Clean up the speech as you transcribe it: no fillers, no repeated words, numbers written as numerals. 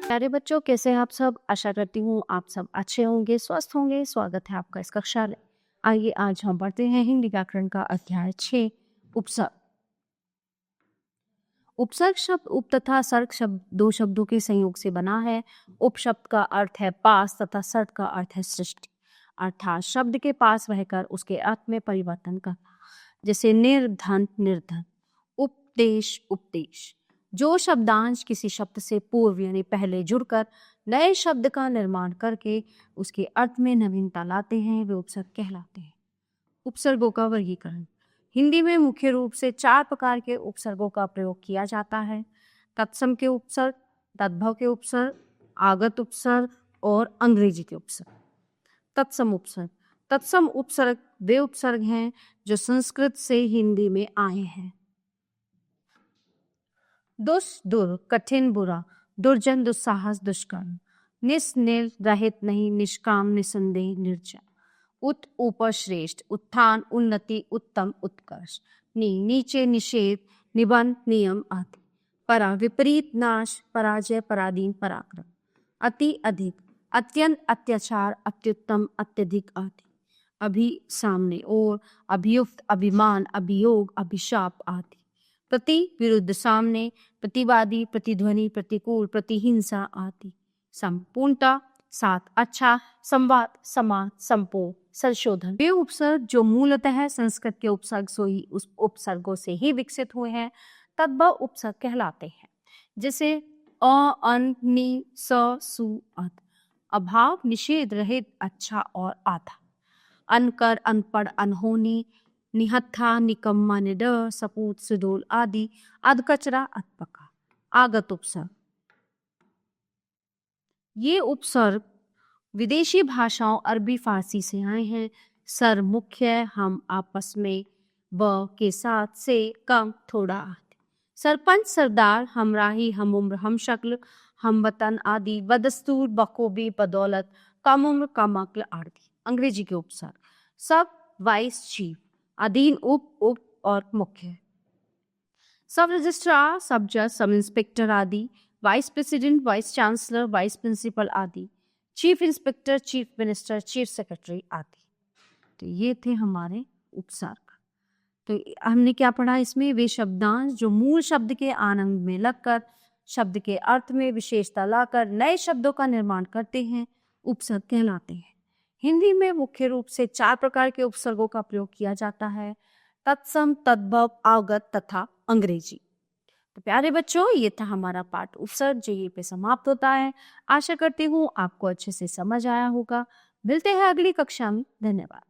प्यारे बच्चों, कैसे हैं आप सब। आशा करती हूँ आप सब अच्छे होंगे, स्वस्थ होंगे। स्वागत है आपका इस कक्षा में। आइए आज हम पढ़ते हैं हिंदी व्याकरण का अध्याय 6 उपसर्ग। उपसर्ग शब्द उप तथा सर्ग शब्द दो शब्दों के संयोग से बना है। उप शब्द का अर्थ है पास तथा सर्ग का अर्थ है सृष्टि, अर्थात शब्द के पास रहकर उसके अर्थ में परिवर्तन करना। जैसे निर्धन निर्धन, उपदेश उपदेश। जो शब्दांश किसी शब्द से पूर्व यानी पहले जुड़कर नए शब्द का निर्माण करके उसके अर्थ में नवीनता लाते हैं वे उपसर्ग कहलाते हैं। उपसर्गों का वर्गीकरण। हिंदी में मुख्य रूप से 4 प्रकार के उपसर्गों का प्रयोग किया जाता है। तत्सम के उपसर्ग, तद्भव के उपसर्ग, आगत उपसर्ग और अंग्रेजी के उपसर्ग। तत्सम उपसर्ग। तत्सम उपसर्ग वे उपसर्ग हैं जो संस्कृत से हिंदी में आए हैं। दुस दुर कठिन बुरा, दुर्जन दुस्साहस दुष्कर्म, निस निर रहित नहीं, निष्काम निसंदेह निर्जन। उत ऊपर श्रेष्ठ, उत्थान उन्नति, उत्तम उत्कर्ष, नीचे निषेध, निबंध नियम आदि। परा विपरीत नाश, पराजय पराधीन पराक्रम। अति अधिक, अत्यंत अत्याचार अत्युत्तम अत्यधिक आदि। अभि सामने और, अभियुक्त अभिमान अभियोग अभिशाप आदि। प्रति विरुद्ध सामने, प्रतिवादी प्रतिध्वनि प्रतिकूल प्रतिहिंसा आदि। संपूर्णता साथ अच्छा, संवाद समान संपूर्ण संशोधन। वे उपसर्ग जो मूलतः संस्कृत के उपसर्ग से ही उस उपसर्गों से ही विकसित हुए हैं तद्भव उपसर्ग कहलाते हैं। जैसे अ अन नि स सु अद, अभाव निषेध रहित अच्छा और आधा। अनकर अनपढ़ अनहोनी, निहत्था निकम्मा निडर सपूत सुडोल आदि। अधकचरा अधपका। आगत उपसर्ग। ये उपसर्ग विदेशी भाषाओं अरबी फारसी से आए हैं। सर मुख्य, हम आपस में, ब के साथ, से कम थोड़ा आदि। सरपंच सरदार, हमराही हम उम्र हम शक्ल हम वतन आदि। बदस्तूर बखूबी बदौलत, कम उम्र कम अक्ल आदि। अंग्रेजी के उपसर्ग। सब वाइस चीफ, अधीन उप और मुख्य। सब रजिस्ट्रार सब जज सब इंस्पेक्टर आदि। Vice president vice chancellor vice principal आदि। Chief inspector chief minister chief secretary आदि। तो ये थे हमारे उपसर्ग। तो हमने क्या पढ़ा इसमें, वे शब्दांश जो मूल शब्द के आनंद में लगकर शब्द के अर्थ में विशेषता लाकर नए शब्दों का निर्माण करते हैं उपसर्ग कहलाते हैं। हिंदी में मुख्य रूप से 4 प्रकार के उपसर्गों का प्रयोग किया जाता है। तत्सम, तद्भव, आगत तथा अंग्रेजी। तो प्यारे बच्चों, ये था हमारा पाठ उपसर्ग जो यहीं पे समाप्त होता है। आशा करती हूँ आपको अच्छे से समझ आया होगा। मिलते हैं अगली कक्षा में। धन्यवाद।